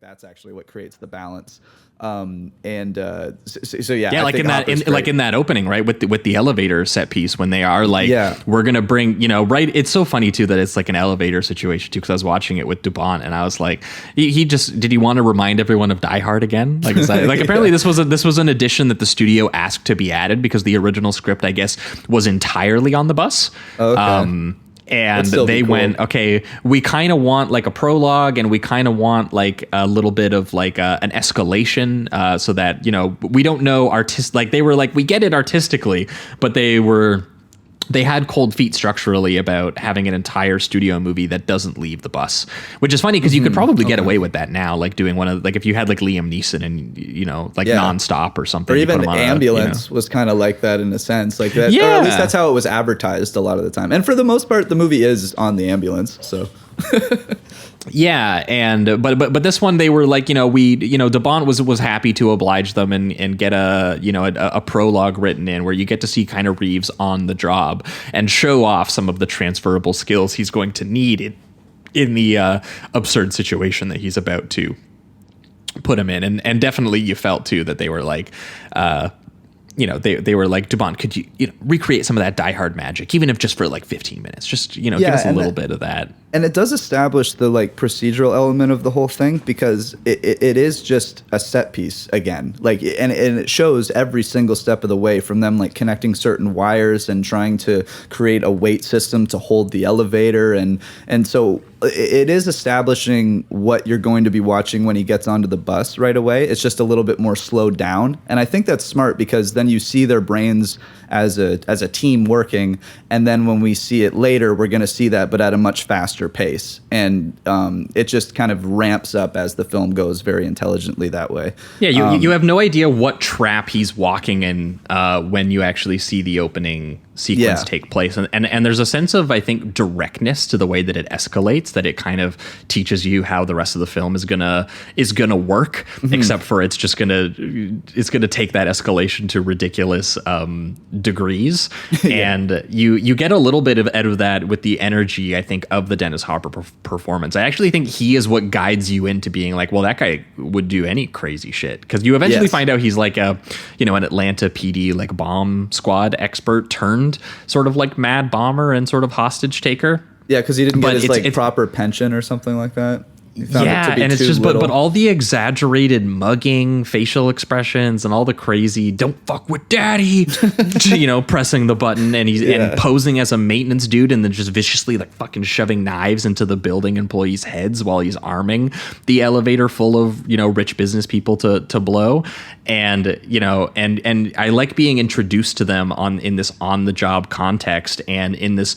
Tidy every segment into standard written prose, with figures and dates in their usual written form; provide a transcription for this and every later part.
that's actually what creates the balance. So yeah, yeah, like in that opening, right, with the elevator set piece, when they are like, we're gonna bring, right. It's so funny too that it's like an elevator situation too, because I was watching it with Dubon and I was like, did he want to remind everyone of Die Hard again? Like, is that, like apparently this was an addition that the studio asked to be added because the original script, I guess, was entirely on the bus. Okay. And they went, okay, we kind of want like a prologue and we kind of want like a little bit of like an escalation so that, we don't know like they were like, we get it artistically, but they had cold feet structurally about having an entire studio movie that doesn't leave the bus, which is funny because you could probably get away with that now, like doing one of, like if you had like Liam Neeson and Nonstop or something, or even Ambulance was kind of like that in a sense, like that, or at least that's how it was advertised a lot of the time. And for the most part, the movie is on the ambulance, so. Yeah, and but this one they were like, Dubon was happy to oblige them and get a prologue written in where you get to see kind of Reeves on the job and show off some of the transferable skills he's going to need in the absurd situation that he's about to put him in, and definitely you felt too that they were like they were like, Dubon, could you recreate some of that Die Hard magic, even if just for like 15 minutes, just give us a little bit of that. And it does establish the like procedural element of the whole thing, because it is just a set piece again, like, and it shows every single step of the way, from them like connecting certain wires and trying to create a weight system to hold the elevator, and so it is establishing what you're going to be watching when he gets onto the bus right away. It's just a little bit more slowed down, and I think that's smart, because then you see their brains as a team working, and then when we see it later, we're going to see that, but at a much faster pace, and it just kind of ramps up as the film goes very intelligently that way. Yeah, you have no idea what trap he's walking in when you actually see the opening sequence take place, and there's a sense of, I think, directness to the way that it escalates, that it kind of teaches you how the rest of the film is gonna work, except for it's gonna take that escalation to ridiculous degrees. And you get a little bit out of that with the energy, I think, of the Dennis Hopper performance. I actually think he is what guides you into being like, well, that guy would do any crazy shit, because you eventually find out he's like an Atlanta PD like bomb squad expert turned sort of like mad bomber and sort of hostage taker. Yeah, because he didn't get his proper pension or something like that. Yeah, and it's just but all the exaggerated mugging facial expressions and all the crazy "don't fuck with daddy," pressing the button, and he's and posing as a maintenance dude, and then just viciously like fucking shoving knives into the building employees' heads while he's arming the elevator full of rich business people to blow, and and I like being introduced to them in this on the job context, and in this.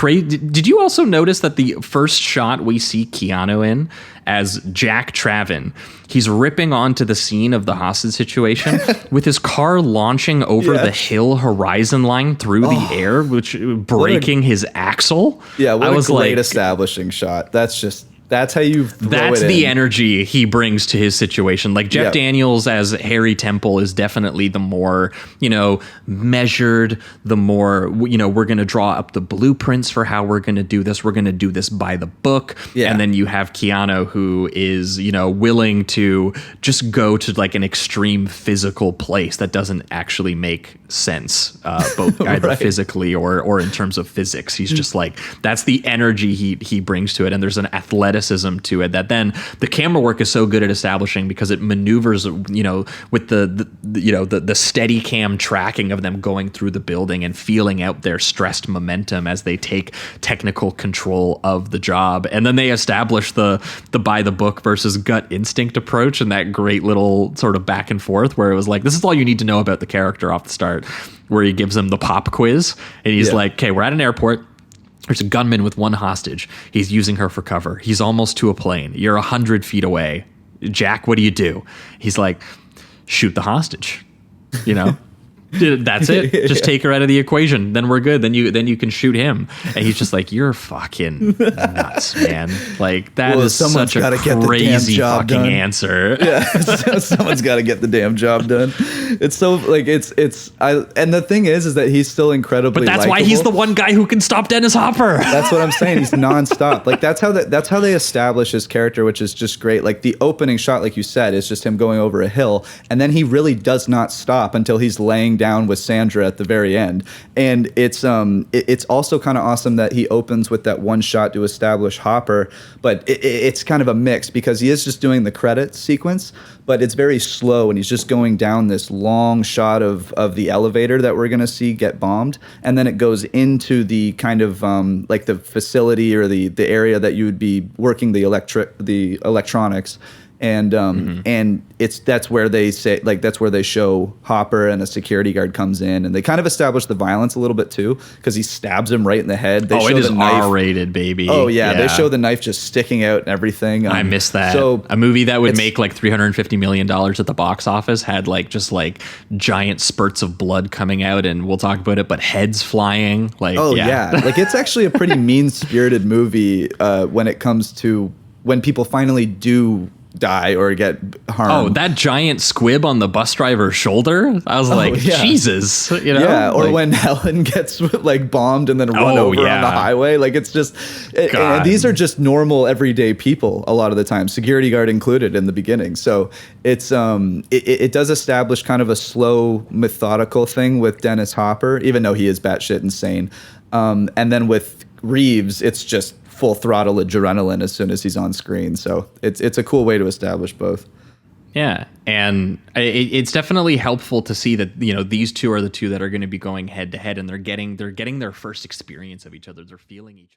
Did you also notice that the first shot we see Keanu in as Jack Traven, he's ripping onto the scene of the hostage situation with his car launching over the hill horizon line through the air, which breaking his axle? Yeah, what a great establishing shot. That's how you throw That's it the in. energy he brings to his situation. Like Jeff Daniels as Harry Temple is definitely the more, measured, the more, we're going to draw up the blueprints for how we're going to do this. We're going to do this by the book. Yeah. And then you have Keanu, who is, willing to just go to like an extreme physical place that doesn't actually make sense, both either physically or in terms of physics. He's just like, that's the energy he brings to it. And there's an athleticism to it that then the camera work is so good at establishing, because it maneuvers, with the steady cam tracking of them going through the building and feeling out their stressed momentum as they take technical control of the job. And then they establish the by the book versus gut instinct approach, and that great little sort of back and forth where it was like, this is all you need to know about the character off the start, where he gives them the pop quiz and he's like, okay, we're at an airport. There's a gunman with one hostage. He's using her for cover. He's almost to a plane. You're 100 feet away. Jack, what do you do? He's like, shoot the hostage, That's it. Just take her out of the equation. Then we're good. Then you can shoot him. And he's just like, you're fucking nuts, man. Like that is such a crazy fucking answer. Yeah, someone's got to get the damn job done. It's so like and the thing is that he's still incredibly. But that's likable. why he's the one guy who can stop Dennis Hopper. That's what I'm saying. He's nonstop. Like that's how they establish his character, which is just great. Like the opening shot, like you said, is just him going over a hill, and then he really does not stop until he's laying down with Sandra at the very end. And it's also kind of awesome that he opens with that one shot to establish Hopper, but it's kind of a mix because he is just doing the credits sequence, but it's very slow, and he's just going down this long shot of the elevator that we're gonna see get bombed, and then it goes into the kind of like the facility or the area that you would be working the electronics. And and that's where they say, like, that's where they show Hopper, and a security guard comes in, and they kind of establish the violence a little bit too, because he stabs him right in the head. They show it is the knife. R-rated, baby. Oh yeah, they show the knife just sticking out and everything. I miss that. So a movie that would make like $350 million at the box office had like just like giant spurts of blood coming out, and we'll talk about it, but heads flying. Like, like it's actually a pretty mean-spirited movie when it comes to when people finally do die or get harmed. Oh, that giant squib on the bus driver's shoulder. I was like, Jesus, you know? Yeah, or like, when Helen gets like bombed and then run over on the highway. Like it's just, and these are just normal everyday people a lot of the time, security guard included in the beginning. So it's it does establish kind of a slow, methodical thing with Dennis Hopper, even though he is batshit insane. And then with Reeves, it's just full throttle adrenaline as soon as he's on screen. So it's a cool way to establish both. Yeah, and it's definitely helpful to see that, you know, these two are the two that are going to be going head to head, and they're getting their first experience of each other. They're feeling each other.